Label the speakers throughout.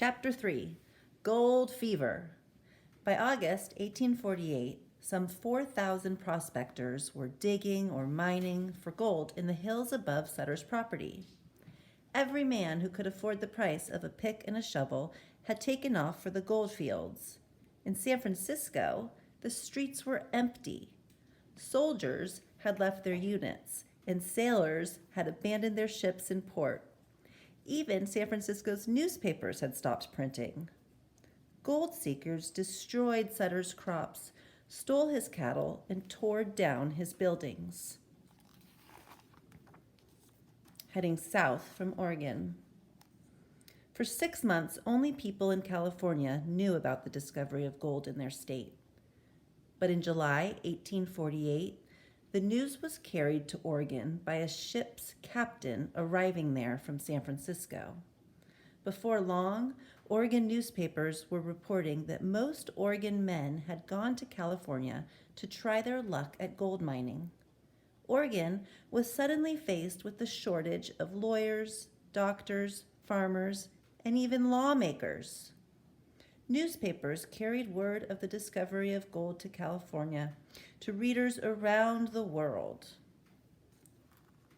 Speaker 1: Chapter 3 Gold Fever. By August 1848, some 4,000 prospectors were digging or mining for gold in the hills above Sutter's property. Every man who could afford the price of a pick and a shovel had taken off for the gold fields. In San Francisco, the streets were empty. Soldiers had left their units, and sailors had abandoned their ships in port. Even San Francisco's newspapers had stopped printing. Gold seekers destroyed Sutter's crops, stole his cattle, and tore down his buildings. Heading south from Oregon. For 6 months, only people in California knew about the discovery of gold in their state. But in July 1848, the news was carried to Oregon by a ship's captain arriving there from San Francisco. Before long, Oregon newspapers were reporting that most Oregon men had gone to California to try their luck at gold mining. Oregon was suddenly faced with the shortage of lawyers, doctors, farmers, and even lawmakers. Newspapers carried word of the discovery of gold to California to readers around the world.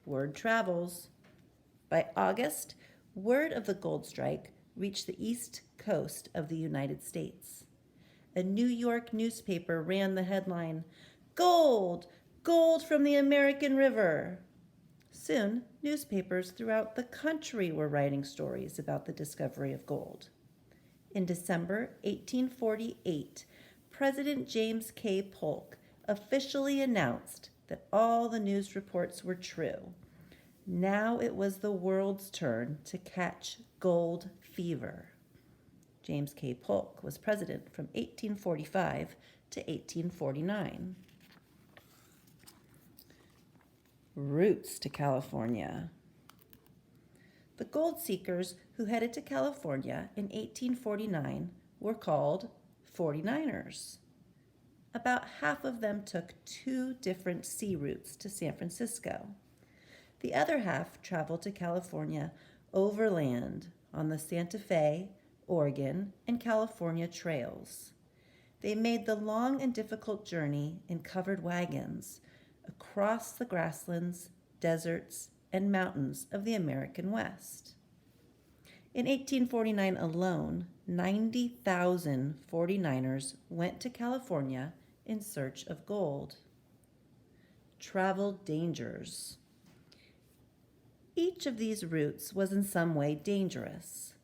Speaker 1: Word travels. By August, word of the gold strike reached the east coast of the United States. A New York newspaper ran the headline, "Gold! Gold from the American River!" Soon, newspapers throughout the country were writing stories about the discovery of gold. In December 1848, President James K. Polk officially announced that all the news reports were true. Now it was the world's turn to catch gold fever. James K. Polk was president from 1845 to 1849. Routes to California. The gold seekers who headed to California in 1849 were called 49ers. About half of them took 2 different sea routes to San Francisco. The other half traveled to California overland on the Santa Fe, Oregon, and California trails. They made the long and difficult journey in covered wagons across the grasslands, deserts, and mountains of the American West. In 1849 alone, 90,000 49ers went to California in search of gold. Travel dangers. Each of these routes was in some way dangerous.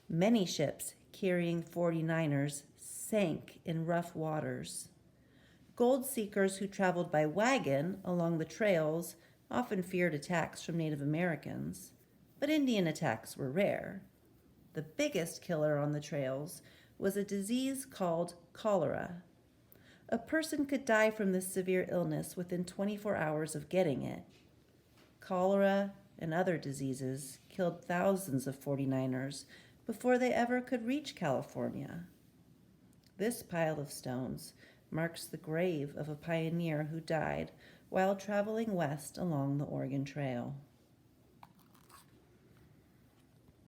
Speaker 1: Many ships carrying 49ers sank in rough waters. Gold seekers who traveled by wagon along the trails often feared attacks from Native Americans, but Indian attacks were rare. The biggest killer on the trails was a disease called cholera. A person could die from this severe illness within 24 hours of getting it. Cholera and other diseases killed thousands of 49ers before they ever could reach California. This pile of stones marks the grave of a pioneer who died while traveling west along the Oregon Trail.